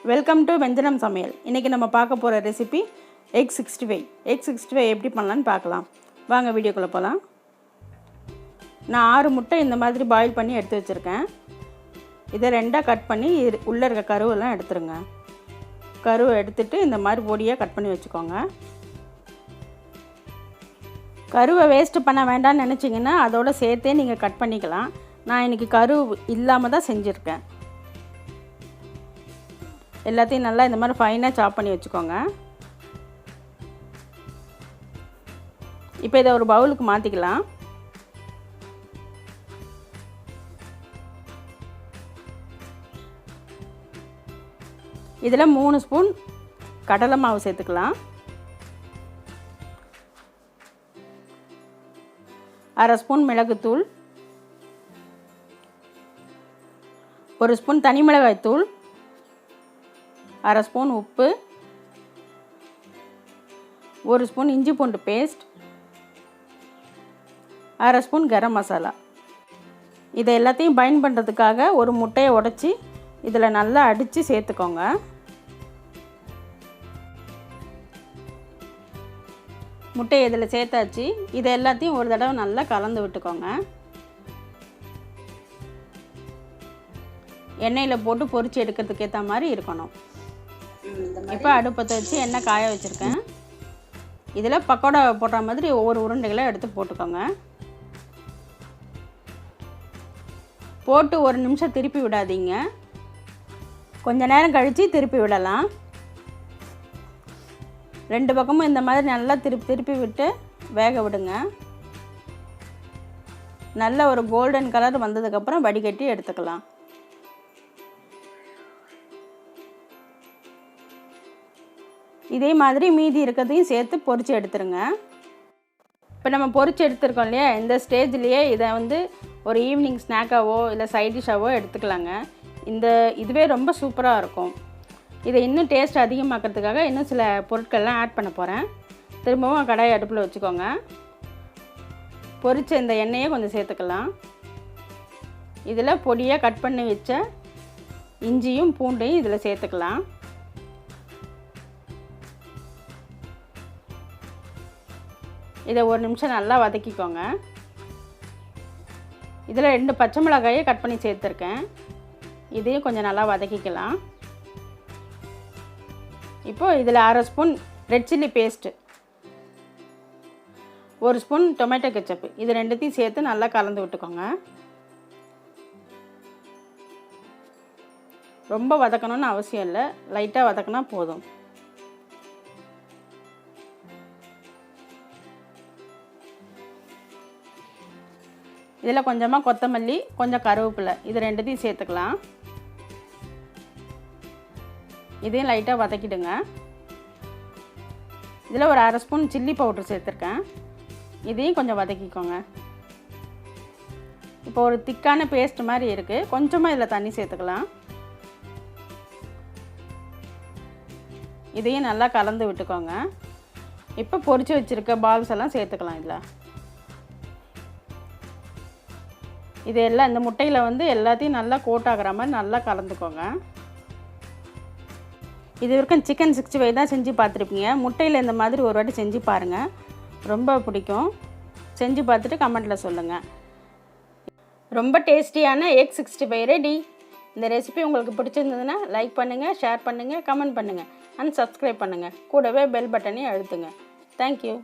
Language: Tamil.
வெல்கம் டு வெஞ்சனம் சமையல். இன்றைக்கி நம்ம பார்க்க போகிற ரெசிபி எக் 65. எக் 65 எப்படி பண்ணலான்னு பார்க்கலாம். வாங்க வீடியோக்குள்ளே போகலாம். நான் 6 முட்டை இந்த மாதிரி பாயில் பண்ணி எடுத்து வச்சுருக்கேன். இதை ரெண்டாக கட் பண்ணி உள்ளே இருக்க கருவெல்லாம் எடுத்துருங்க. கருவை எடுத்துகிட்டு இந்த மாதிரி பொடியாக கட் பண்ணி வச்சுக்கோங்க. கருவை வேஸ்ட்டு பண்ண வேண்டாம்னு நினச்சிங்கன்னா அதோடு சேர்த்தே நீங்கள் கட் பண்ணிக்கலாம். நான் இன்றைக்கி கரு இல்லாமல் தான் செஞ்சுருக்கேன். எல்லாத்தையும் நல்லா இந்த மாதிரி ஃபைனாக சாப் பண்ணி வச்சுக்கோங்க. இப்போ இதை ஒரு பவுலுக்கு மாற்றிக்கலாம். இதில் 3 ஸ்பூன் கடலை மாவு சேர்த்துக்கலாம். 1/2 ஸ்பூன் மிளகுத்தூள், 1 ஸ்பூன் தனி மிளகாய் தூள், 1/2 ஸ்பூன் உப்பு, 1 ஸ்பூன் இஞ்சி பூண்டு பேஸ்ட், 1/2 ஸ்பூன் கரம் மசாலா. இதை எல்லாத்தையும் பைண்ட் பண்ணுறதுக்காக ஒரு முட்டையை உடைச்சி இதில் நல்லா அடித்து சேர்த்துக்கோங்க. முட்டையை இதில் சேர்த்தாச்சு. இதை எல்லாத்தையும் ஒரு தடவை நல்லா கலந்து விட்டுக்கோங்க. எண்ணெயில் போட்டு பொரித்து எடுக்கிறதுக்கு ஏற்ற மாதிரி இருக்கணும். இப்போ அடுப்பத்தை வச்சு எண்ணெய் காய வச்சுருக்கேன். இதில் பக்கோடா போடுற மாதிரி ஒவ்வொரு உருண்டைகளை எடுத்து போட்டுக்கோங்க. போட்டு 1 நிமிஷம் திருப்பி விடாதீங்க. கொஞ்ச நேரம் கழித்து திருப்பி விடலாம். 2 பக்கமும் இந்த மாதிரி நல்லா திருப்பி விட்டு வேக விடுங்க. நல்ல ஒரு கோல்டன் கலர் வந்ததுக்கப்புறம் வடிகட்டி எடுத்துக்கலாம். இதே மாதிரி மீதி இருக்கிறதையும் சேர்த்து பொரித்து எடுத்துருங்க. இப்போ நம்ம பொரித்து எடுத்துருக்கோம் இல்லையா, இந்த ஸ்டேஜ்லேயே இதை ஒரு ஈவினிங் ஸ்நாக்காவோ இல்லை சைட் டிஷ்ஷாவோ எடுத்துக்கலாங்க. இதுவே ரொம்ப சூப்பராக இருக்கும். இதை இன்னும் டேஸ்ட் அதிகமாக்கிறதுக்காக இன்னும் சில பொருட்கள்லாம் ஆட் பண்ண போகிறேன். திரும்பவும் கடாய் அடுப்பில் வச்சுக்கோங்க. பொரித்த இந்த எண்ணெயை கொஞ்சம் சேர்த்துக்கலாம். இதில் பொடியாக கட் பண்ணி வச்ச இஞ்சியும் பூண்டையும் இதில் சேர்த்துக்கலாம். இதை 1 நிமிஷம் நல்லா வதக்கிக்கோங்க. இதில் 2 பச்சை மிளகாயை கட் பண்ணி சேர்த்துருக்கேன். இதையும் கொஞ்சம் நல்லா வதக்கிக்கலாம். இப்போது இதில் 1/2 spoon red chilli paste, 1 spoon tomato ketchup, இது ரெண்டுத்தையும் சேர்த்து நல்லா கலந்து விட்டுக்கோங்க. ரொம்ப வதக்கணும்னு அவசியம் இல்லை, லைட்டாக வதக்கினா போதும். இதில் கொஞ்சமாக கொத்தமல்லி, கொஞ்சம் கருவேப்பிலை, இது ரெண்டுத்தையும் சேர்த்துக்கலாம். இதையும் லைட்டாக வதக்கிடுங்க. இதில் ஒரு 1/2 ஸ்பூன் சில்லி பவுட்ரு சேர்த்துருக்கேன். இதையும் கொஞ்சம் வதக்கிக்கோங்க. இப்போ ஒரு திக்கான பேஸ்ட் மாதிரி இருக்குது. கொஞ்சமாக இதில் தண்ணி சேர்த்துக்கலாம். இதையும் நல்லா கலந்து விட்டுக்கோங்க. இப்போ பொரித்து வச்சுருக்க பால்ஸ் எல்லாம் சேர்த்துக்கலாம். இதெல்லாம் இந்த முட்டையில் எல்லாத்தையும் நல்லா கோட் ஆகிற மாதிரி நல்லா கலந்துக்கோங்க. இது வரைக்கும் சிக்கன் 65 தான் செஞ்சு பார்த்துருப்பீங்க. முட்டையில் இந்த மாதிரி ஒரு வாட்டி செஞ்சு பாருங்கள், ரொம்ப பிடிக்கும். செஞ்சு பார்த்துட்டு கமெண்ட்டில் சொல்லுங்கள். ரொம்ப டேஸ்டியான எக் 65 ரெடி. இந்த ரெசிபி உங்களுக்கு பிடிச்சிருந்ததுன்னா லைக் பண்ணுங்கள், ஷேர் பண்ணுங்கள், கமெண்ட் பண்ணுங்கள் அண்ட் சப்ஸ்கிரைப் பண்ணுங்கள். கூடவே பெல் பட்டனையும் அழுத்துங்க. தேங்க்யூ.